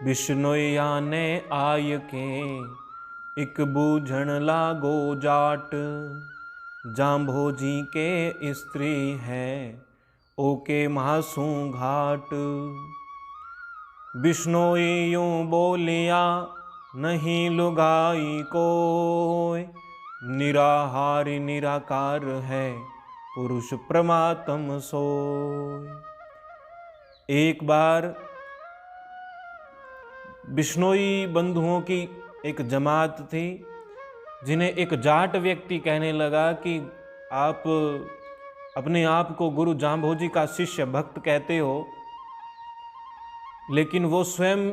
बिश्नोइया ने आय के एक बूझण लागो जाट। जाम्भोजी के स्त्री है ओके मासू घाट। बिश्नोई यूं बोलिया नहीं लुगाई कोय। निराहारी निराकार है पुरुष परमात्म सोय। एक बार बिश्नोई बंधुओं की एक जमात थी, जिन्हें एक जाट व्यक्ति कहने लगा कि आप अपने आप को गुरु जाम्भोजी का शिष्य भक्त कहते हो, लेकिन वो स्वयं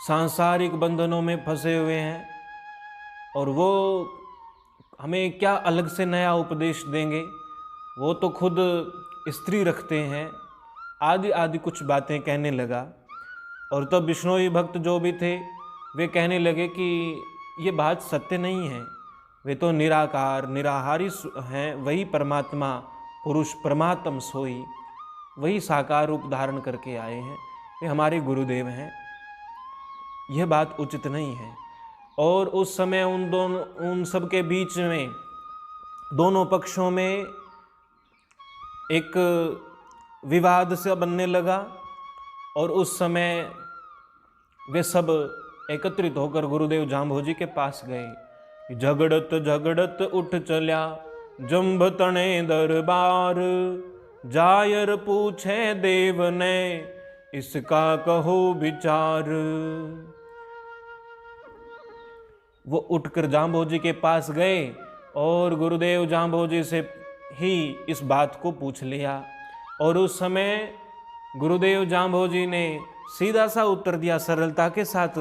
सांसारिक बंधनों में फंसे हुए हैं और वो हमें क्या अलग से नया उपदेश देंगे। वो तो खुद स्त्री रखते हैं, आदि आदि कुछ बातें कहने लगा। और तब बिश्नोई भक्त जो भी थे वे कहने लगे कि ये बात सत्य नहीं है। वे तो निराकार निराहारी हैं, वही परमात्मा पुरुष परमात्म सोई, वही साकार रूप धारण करके आए हैं, वे हमारे गुरुदेव हैं। यह बात उचित नहीं है। और उस समय उन सब के बीच में दोनों पक्षों में एक विवाद से बनने लगा। और उस समय वे सब एकत्रित होकर गुरुदेव जाम्भोजी के पास गए। झगड़त झगड़त उठ चल्या जम्भ तणे दरबार। जायर पूछे देव ने इसका कहो विचार। वो उठकर जाम्भोजी के पास गए और गुरुदेव जाम्भोजी से ही इस बात को पूछ लिया। और उस समय गुरुदेव जाम्भोजी ने सीधा सा उत्तर दिया सरलता के साथ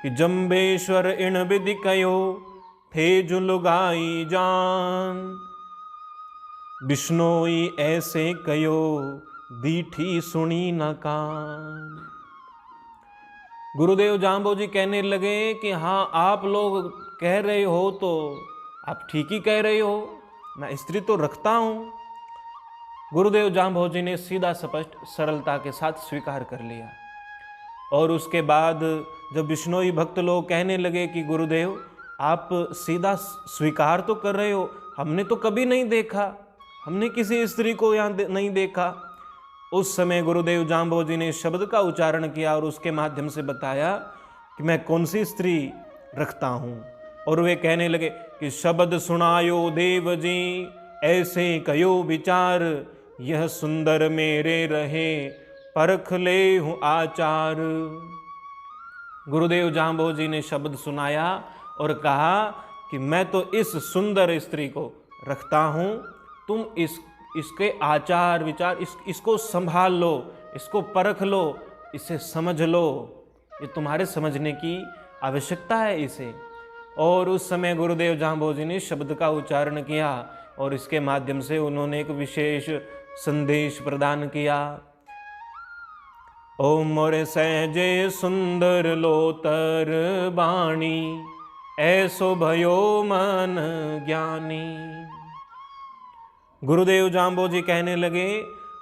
कि जम्बेश्वर इण विधि कयो थे जो लुगाई जान। बिश्नोई ऐसे कयो दीठी सुनी न कान। गुरुदेव जाम्भोजी कहने लगे कि हाँ, आप लोग कह रहे हो तो आप ठीक ही कह रहे हो, मैं स्त्री तो रखता हूं। गुरुदेव जाम्भोजी ने सीधा स्पष्ट सरलता के साथ स्वीकार कर लिया। और उसके बाद जब बिश्नोई भक्त लोग कहने लगे कि गुरुदेव आप सीधा स्वीकार तो कर रहे हो, हमने तो कभी नहीं देखा, हमने किसी स्त्री को यहाँ नहीं देखा। उस समय गुरुदेव जाम्भोजी ने शब्द का उच्चारण किया और उसके माध्यम से बताया कि मैं कौन सी स्त्री रखता हूँ। और वे कहने लगे कि शब्द सुनायो देव जी ऐसे कयो विचार। यह सुंदर मेरे रहे परख ले हूँ आचार। गुरुदेव जाम्भोजी ने शब्द सुनाया और कहा कि मैं तो इस सुंदर स्त्री को रखता हूँ, तुम इसके आचार विचार इसको संभाल लो, इसको परख लो, इसे समझ लो, ये तुम्हारे समझने की आवश्यकता है इसे। और उस समय गुरुदेव जाम्भोजी ने शब्द का उच्चारण किया और इसके माध्यम से उन्होंने एक विशेष संदेश प्रदान किया। ओ मोरे सहजे सुंदर लोतर बाणी ऐसो भयो मन ज्ञानी। गुरुदेव जाम्भोजी कहने लगे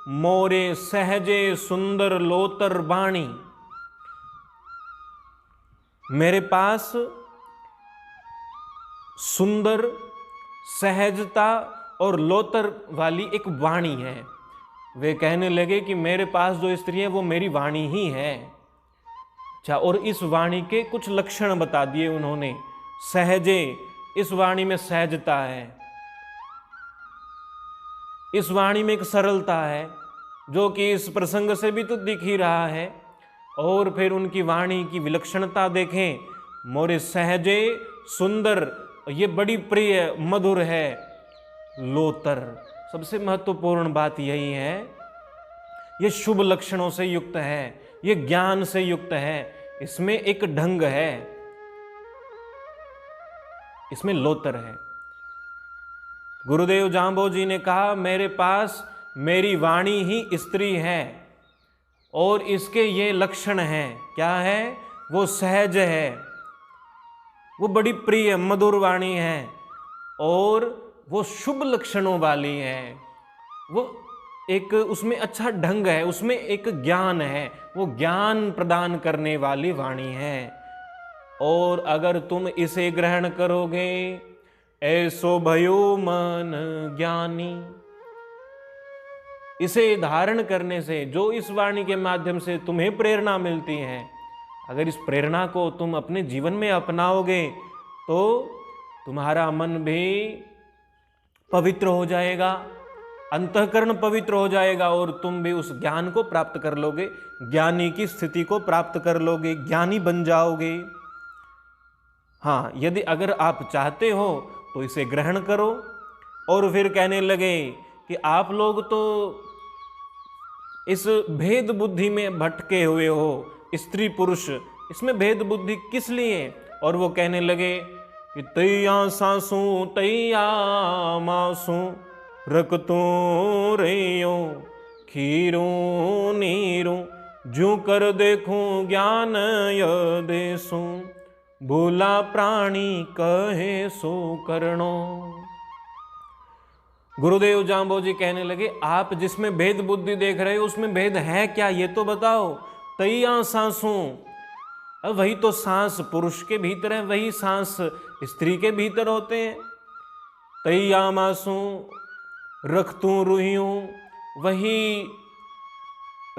मोरे सहजे सुंदर लोतर बाणी, मेरे पास सुंदर सहजता और लोतर वाली एक वाणी है। वे कहने लगे कि मेरे पास जो स्त्री है वो मेरी वाणी ही है। अच्छा, और इस वाणी के कुछ लक्षण बता दिए उन्होंने। सहजे, इस वाणी में सहजता है, इस वाणी में एक सरलता है जो कि इस प्रसंग से भी तो दिख ही रहा है। और फिर उनकी वाणी की विलक्षणता देखें, मोरे सहजे सुंदर, ये बड़ी प्रिय मधुर है। लोतर, सबसे महत्वपूर्ण बात यही है, ये शुभ लक्षणों से युक्त है, ये ज्ञान से युक्त है, इसमें एक ढंग है, इसमें लोतर है। गुरुदेव जाम्भोजी ने कहा मेरे पास मेरी वाणी ही स्त्री है और इसके ये लक्षण हैं। क्या है? वो सहज है, वो बड़ी प्रिय मधुर वाणी है और वो शुभ लक्षणों वाली है, वो एक उसमें अच्छा ढंग है, उसमें एक ज्ञान है, वो ज्ञान प्रदान करने वाली वाणी है। और अगर तुम इसे ग्रहण करोगे, ऐसो भयो मन ज्ञानी, इसे धारण करने से जो इस वाणी के माध्यम से तुम्हें प्रेरणा मिलती है, अगर इस प्रेरणा को तुम अपने जीवन में अपनाओगे तो तुम्हारा मन भी पवित्र हो जाएगा, अंतःकरण पवित्र हो जाएगा और तुम भी उस ज्ञान को प्राप्त कर लोगे, ज्ञानी की स्थिति को प्राप्त कर लोगे, ज्ञानी बन जाओगे। हाँ, यदि अगर आप चाहते हो तो इसे ग्रहण करो। और फिर कहने लगे कि आप लोग तो इस भेद बुद्धि में भटके हुए हो, स्त्री पुरुष, इसमें भेद बुद्धि किस लिए? और वो कहने लगे कि तैया सासू तैया मासू रखतू रेयो खीरू नीरू, जू कर देखूं ज्ञान यदेसू, भूला प्राणी कहे सो करनो। गुरुदेव जाम्बोजी कहने लगे, आप जिसमें भेद बुद्धि देख रहे हो उसमें भेद है क्या, ये तो बताओ। तैया सांसों, अब वही तो सांस पुरुष के भीतर है, वही सांस स्त्री के भीतर होते हैं। तैया मासूं रक्तूं रुहियूं, वही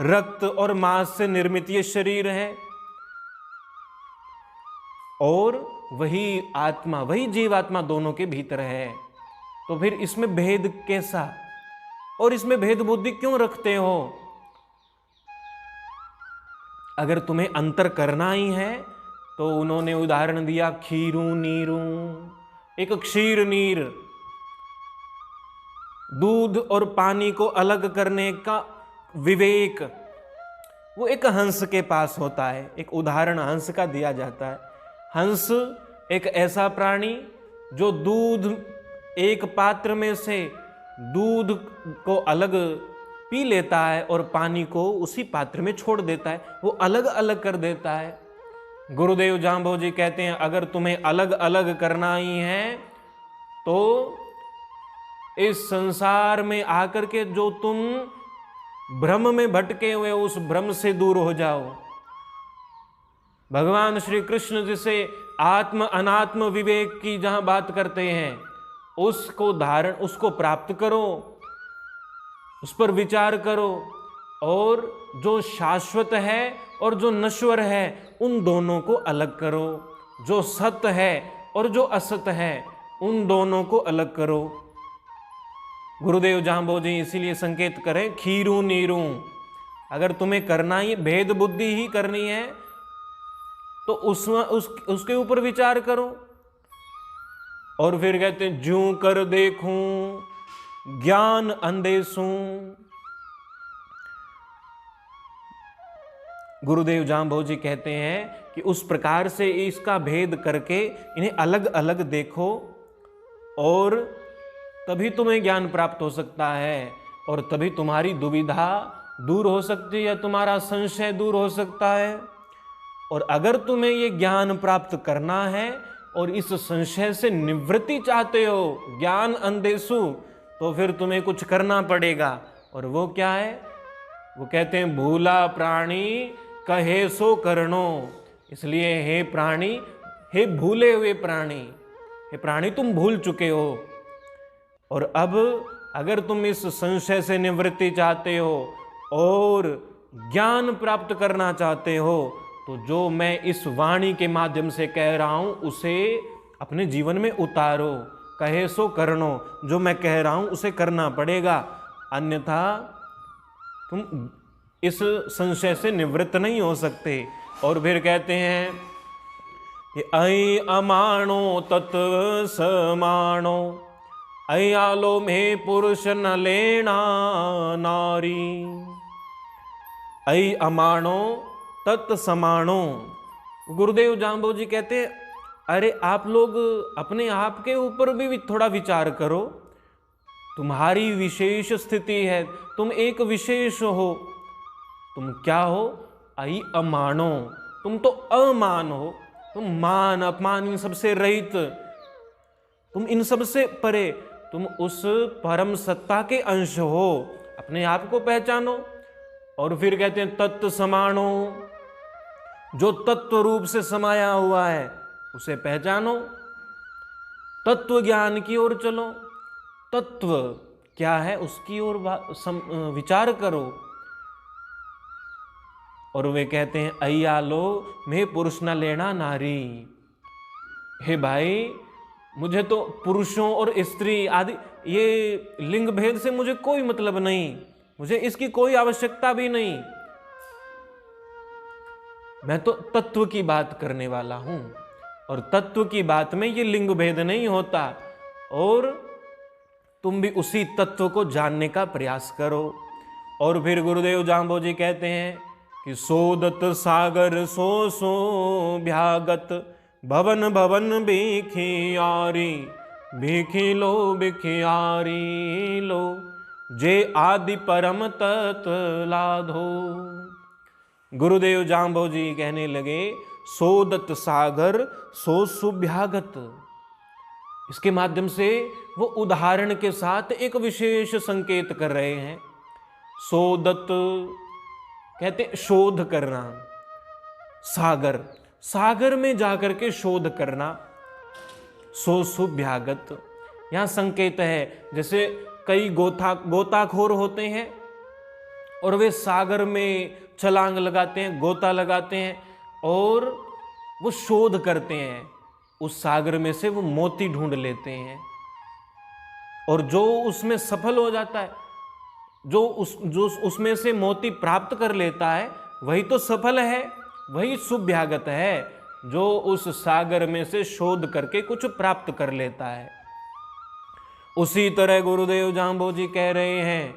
रक्त और मांस से निर्मित ये शरीर है। और वही आत्मा, वही जीवात्मा दोनों के भीतर है। तो फिर इसमें भेद कैसा, और इसमें भेद बुद्धि क्यों रखते हो? अगर तुम्हें अंतर करना ही है तो उन्होंने उदाहरण दिया खीरू नीरू, एक क्षीर नीर, दूध और पानी को अलग करने का विवेक वो एक हंस के पास होता है। एक उदाहरण हंस का दिया जाता है। हंस एक ऐसा प्राणी जो दूध, एक पात्र में से दूध को अलग पी लेता है और पानी को उसी पात्र में छोड़ देता है, वो अलग अलग कर देता है। गुरुदेव जाम्बोजी कहते हैं, अगर तुम्हें अलग अलग करना ही है तो इस संसार में आकर के जो तुम भ्रम में भटके हुए उस भ्रम से दूर हो जाओ। भगवान श्री कृष्ण जिसे आत्म अनात्म विवेक की जहां बात करते हैं, उसको धारण, उसको प्राप्त करो, उस पर विचार करो, और जो शाश्वत है और जो नश्वर है उन दोनों को अलग करो। जो सत्य है और जो असत है उन दोनों को अलग करो। गुरुदेव जाम्बोजी इसीलिए संकेत करें खीरू नीरू। अगर तुम्हें करना ही भेद बुद्धि ही करनी है तो उसके ऊपर विचार करो। और फिर कहते हैं ज्यों कर देखूं ज्ञान अंधेसू। गुरुदेव जाम्बोजी कहते हैं कि उस प्रकार से इसका भेद करके इन्हें अलग अलग देखो और तभी तुम्हें ज्ञान प्राप्त हो सकता है, और तभी तुम्हारी दुविधा दूर हो सकती है, तुम्हारा संशय दूर हो सकता है। और अगर तुम्हें ये ज्ञान प्राप्त करना है और इस संशय से निवृत्ति चाहते हो, ज्ञान अंधेसु, तो फिर तुम्हें कुछ करना पड़ेगा। और वो क्या है? वो कहते हैं भूला प्राणी कहे सो करनो। इसलिए हे प्राणी, हे भूले हुए प्राणी, हे प्राणी तुम भूल चुके हो, और अब अगर तुम इस संशय से निवृत्ति चाहते हो और ज्ञान प्राप्त करना चाहते हो तो जो मैं इस वाणी के माध्यम से कह रहा हूं उसे अपने जीवन में उतारो। कहे सो करनो, जो मैं कह रहा हूं उसे करना पड़ेगा, अन्यथा तुम इस संशय से निवृत्त नहीं हो सकते। और फिर कहते हैं कि ऐ अमाणो तत्व समाणो, ऐ आलो में पुरुष न लेना नारी। ऐ अमाणो तत्समाणो। गुरुदेव जाम्बोजी कहते हैं, अरे आप लोग अपने आप के ऊपर भी थोड़ा विचार करो। तुम्हारी विशेष स्थिति है, तुम एक विशेष हो। तुम क्या हो? आई अमानो, तुम तो अमान हो। तुम मान अपमान इन सबसे रहित, तुम इन सबसे परे, तुम उस परम सत्ता के अंश हो अपने आप को पहचानो। और फिर कहते हैं तत्व समाणो, जो तत्व रूप से समाया हुआ है उसे पहचानो, तत्व ज्ञान की ओर चलो, तत्व क्या है उसकी ओर विचार करो। और वे कहते हैं अय्या लो मैं पुरुष न लेना नारी। हे भाई, मुझे तो पुरुषों और स्त्री आदि ये लिंग भेद से मुझे कोई मतलब नहीं, मुझे इसकी कोई आवश्यकता भी नहीं। मैं तो तत्व की बात करने वाला हूं, और तत्व की बात में ये लिंग भेद नहीं होता। और तुम भी उसी तत्व को जानने का प्रयास करो। और फिर गुरुदेव जाम्बो जी कहते हैं कि सोदत सागर सो सो भ्यागत, भवन भवन भिखियारी, भिखी भिखियारी लो, जे आदि परम तत् लाधो। गुरुदेव जाम्बो जी कहने लगे सोदत सागर सो सुभ्यागत। इसके माध्यम से वो उदाहरण के साथ एक विशेष संकेत कर रहे हैं। सोदत कहते शोध करना, सागर, सागर में जाकर के शोध करना, सो सुभ्यागत। यहां संकेत है जैसे कई गोताखोर होते हैं और वे सागर में छलांग लगाते हैं, गोता लगाते हैं और वो शोध करते हैं, उस सागर में से वो मोती ढूंढ लेते हैं। और जो उसमें सफल हो जाता है, जो उसमें से मोती प्राप्त कर लेता है, वही तो सफल है, वही सुभ्यागत है, जो उस सागर में से शोध करके कुछ प्राप्त कर लेता है। उसी तरह गुरुदेव जाम्बो जी कह रहे हैं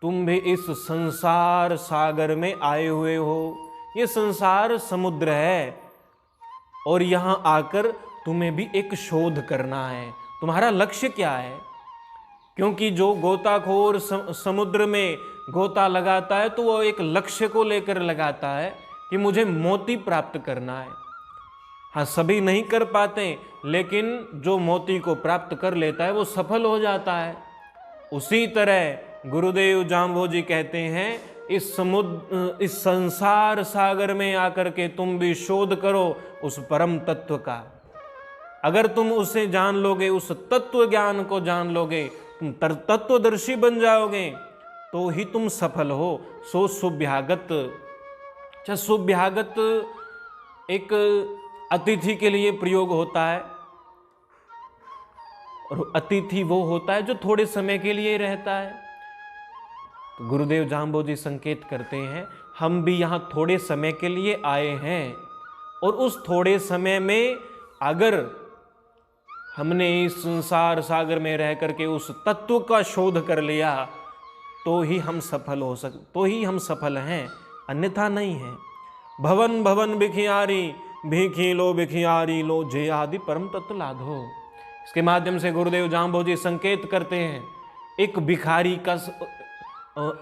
तुम भी इस संसार सागर में आए हुए हो। ये संसार समुद्र है और यहां आकर तुम्हें भी एक शोध करना है। तुम्हारा लक्ष्य क्या है? क्योंकि जो गोताखोर समुद्र में गोता लगाता है तो वो एक लक्ष्य को लेकर लगाता है कि मुझे मोती प्राप्त करना है। हाँ, सभी नहीं कर पाते, लेकिन जो मोती को प्राप्त कर लेता है वो सफल हो जाता है। उसी तरह गुरुदेव जाम्बो जी कहते हैं इस संसार सागर में आकर के तुम भी शोध करो उस परम तत्व का। अगर तुम उसे जान लोगे, उस तत्व ज्ञान को जान लोगे, तुम तत्वदर्शी बन जाओगे, तो ही तुम सफल हो। सो सुभ्यागत। सुभ्यागत एक अतिथि के लिए प्रयोग होता है, और अतिथि वो होता है जो थोड़े समय के लिए रहता है। तो गुरुदेव जाम्बो जी संकेत करते हैं हम भी यहाँ थोड़े समय के लिए आए हैं, और उस थोड़े समय में अगर हमने इस संसार सागर में रह करके उस तत्व का शोध कर लिया तो ही हम सफल हैं, अन्यथा नहीं है। भवन भवन भिखियारी, भिखियारी लो, जे आदि परम तत्व लाधो। इसके माध्यम से गुरुदेव जाम्बो जी संकेत करते हैं, एक भिखारी का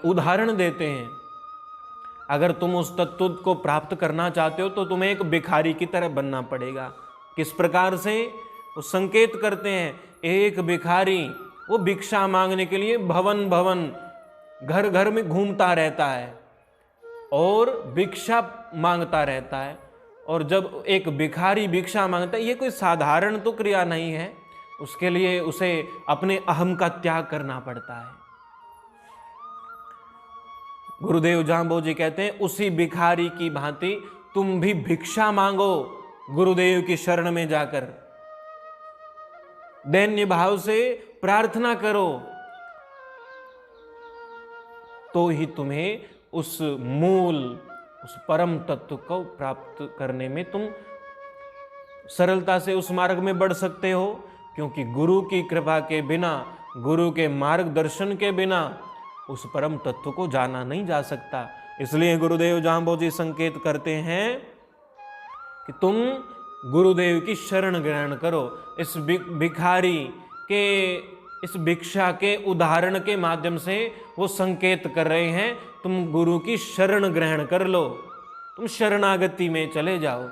उदाहरण देते हैं। अगर तुम उस तत्व को प्राप्त करना चाहते हो तो तुम्हें एक भिखारी की तरह बनना पड़ेगा। किस प्रकार से? वो संकेत करते हैं एक भिखारी वो भिक्षा मांगने के लिए भवन भवन, घर घर में घूमता रहता है और भिक्षा मांगता रहता है। और जब एक भिखारी भिक्षा मांगता है, ये कोई साधारण तो क्रिया नहीं है, उसके लिए उसे अपने अहम का त्याग करना पड़ता है। गुरुदेव जाम्बो जी कहते हैं उसी भिखारी की भांति तुम भी भिक्षा मांगो गुरुदेव की शरण में जाकर, दैन्य भाव से प्रार्थना करो, तो ही तुम्हें उस मूल, उस परम तत्व को प्राप्त करने में तुम सरलता से उस मार्ग में बढ़ सकते हो। क्योंकि गुरु की कृपा के बिना, गुरु के मार्गदर्शन के बिना उस परम तत्व को जाना नहीं जा सकता। इसलिए गुरुदेव जाम्बो जी संकेत करते हैं कि तुम गुरुदेव की शरण ग्रहण करो। इस भिखारी के, इस भिक्षा के उदाहरण के माध्यम से वो संकेत कर रहे हैं तुम गुरु की शरण ग्रहण कर लो, तुम शरणागति में चले जाओ।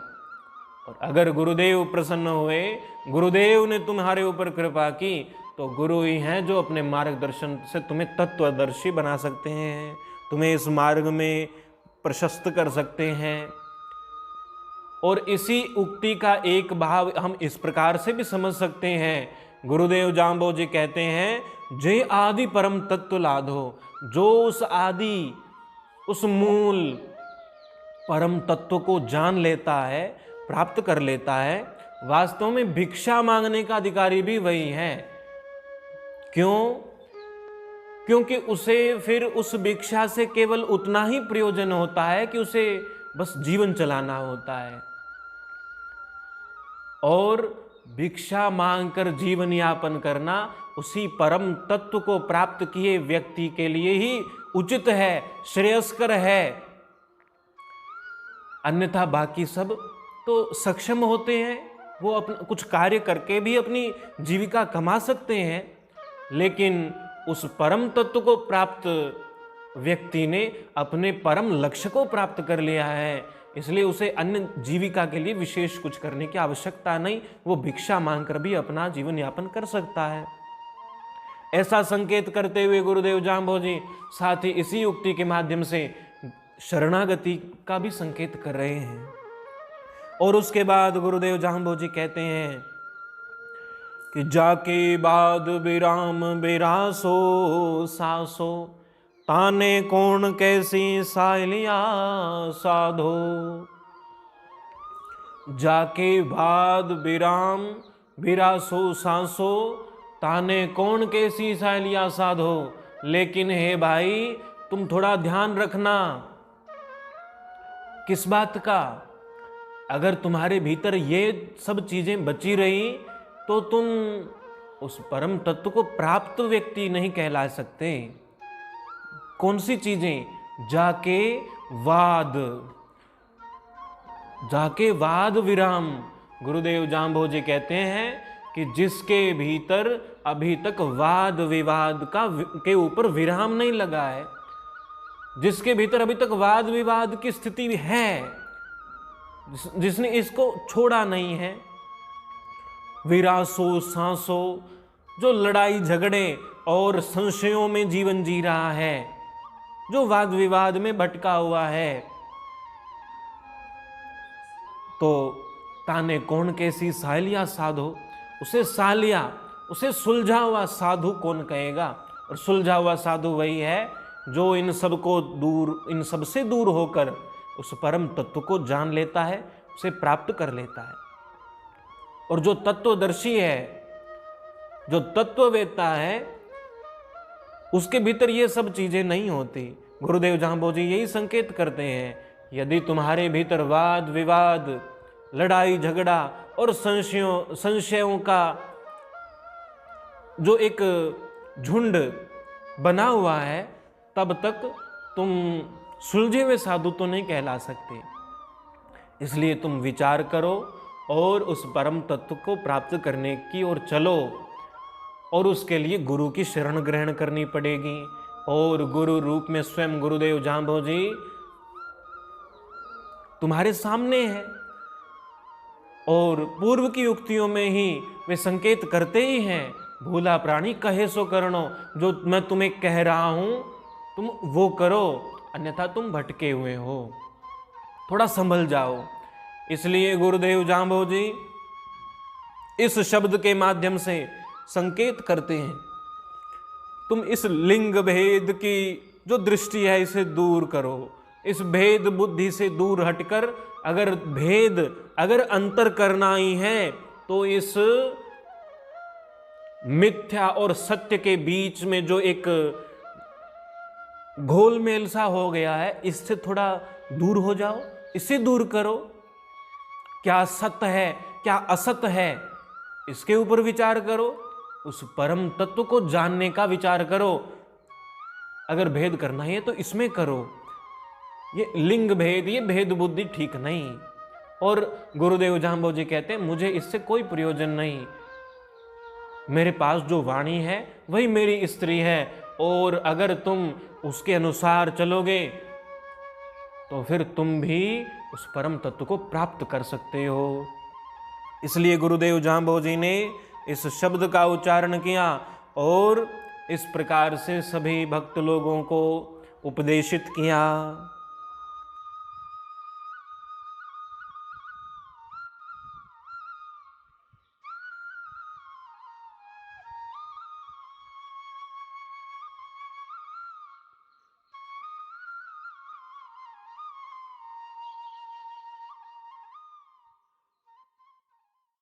और अगर गुरुदेव प्रसन्न हुए, गुरुदेव ने तुम्हारे ऊपर कृपा की, तो गुरु ही हैं जो अपने मार्गदर्शन से तुम्हें तत्वदर्शी बना सकते हैं, तुम्हें इस मार्ग में प्रशस्त कर सकते हैं। और इसी उक्ति का एक भाव हम इस प्रकार से भी समझ सकते हैं। गुरुदेव जाम्बोजी कहते हैं, जे आदि परम तत्व लाधो, जो उस आदि उस मूल परम तत्व को जान लेता है, प्राप्त कर लेता है, वास्तव में भिक्षा मांगने का अधिकारी भी वही है। क्यों? क्योंकि उसे फिर उस भिक्षा से केवल उतना ही प्रयोजन होता है कि उसे बस जीवन चलाना होता है, और भिक्षा मांगकर जीवन यापन करना उसी परम तत्व को प्राप्त किए व्यक्ति के लिए ही उचित है, श्रेयस्कर है। अन्यथा बाकी सब तो सक्षम होते हैं, वो अपना कुछ कार्य करके भी अपनी जीविका कमा सकते हैं, लेकिन उस परम तत्व को प्राप्त व्यक्ति ने अपने परम लक्ष्य को प्राप्त कर लिया है, इसलिए उसे अन्य जीविका के लिए विशेष कुछ करने की आवश्यकता नहीं, वो भिक्षा मांगकर भी अपना जीवन यापन कर सकता है। ऐसा संकेत करते हुए गुरुदेव जाम्बोजी साथ ही इसी उक्ति के माध्यम से शरणागति का भी संकेत कर रहे हैं। और उसके बाद गुरुदेव जाम्बोजी कहते हैं कि जाके बाद विराम विरासो सासो, ताने कौन कैसी सालिया साधो। जाके बाद विराम विरासो सांसो, ताने कौन कैसी सालिया साधो। लेकिन हे भाई, तुम थोड़ा ध्यान रखना। किस बात का? अगर तुम्हारे भीतर ये सब चीजें बची रही तो तुम उस परम तत्व को प्राप्त व्यक्ति नहीं कहला सकते। कौन सी चीजें? जाके वाद विराम। गुरुदेव जाम्बोजी कहते हैं कि जिसके भीतर अभी तक वाद विवाद के ऊपर विराम नहीं लगा है, जिसके भीतर अभी तक वाद विवाद की स्थिति है, जिसने इसको छोड़ा नहीं है, विरासो सांसो, जो लड़ाई झगड़े और संशयों में जीवन जी रहा है, जो वाद विवाद में भटका हुआ है, तो ताने कौन कैसी सालिया साधो। उसे सालिया, उसे सुलझा हुआ साधु कौन कहेगा? और सुलझा हुआ साधु वही है जो इन सब से दूर होकर उस परम तत्व को जान लेता है, उसे प्राप्त कर लेता है। और जो तत्वदर्शी है, जो तत्ववेत्ता है, उसके भीतर ये सब चीजें नहीं होती। गुरुदेव जाम्बोजी यही संकेत करते हैं, यदि तुम्हारे भीतर वाद विवाद, लड़ाई झगड़ा और संशयों का जो एक झुंड बना हुआ है, तब तक तुम सुलझे हुए साधु तो नहीं कहला सकते। इसलिए तुम विचार करो और उस परम तत्व को प्राप्त करने की ओर चलो, और उसके लिए गुरु की शरण ग्रहण करनी पड़ेगी। और गुरु रूप में स्वयं गुरुदेव जाम्बोजी तुम्हारे सामने है, और पूर्व की युक्तियों में ही वे संकेत करते ही हैं, भूला प्राणी कहे सो करनो। जो मैं तुम्हें कह रहा हूं तुम वो करो, अन्यथा तुम भटके हुए हो, थोड़ा संभल जाओ। इसलिए गुरुदेव जाम्बोजी इस शब्द के माध्यम से संकेत करते हैं, तुम इस लिंग भेद की जो दृष्टि है इसे दूर करो। इस भेद बुद्धि से दूर हटकर अगर अंतर करना ही है तो इस मिथ्या और सत्य के बीच में जो एक घोलमेल सा हो गया है, इससे थोड़ा दूर हो जाओ, इसे दूर करो। क्या सत्य है, क्या असत्य है, इसके ऊपर विचार करो। उस परम तत्व को जानने का विचार करो। अगर भेद करना है तो इसमें करो। ये लिंग भेद, ये भेद बुद्धि ठीक नहीं। और गुरुदेव जाम्बोजी कहते हैं, मुझे इससे कोई प्रयोजन नहीं। मेरे पास जो वाणी है वही मेरी स्त्री है, और अगर तुम उसके अनुसार चलोगे तो फिर तुम भी उस परम तत्व को प्राप्त कर सकते हो। इसलिए गुरुदेव जाम्बोजी ने इस शब्द का उच्चारण किया और इस प्रकार से सभी भक्त लोगों को उपदेशित किया।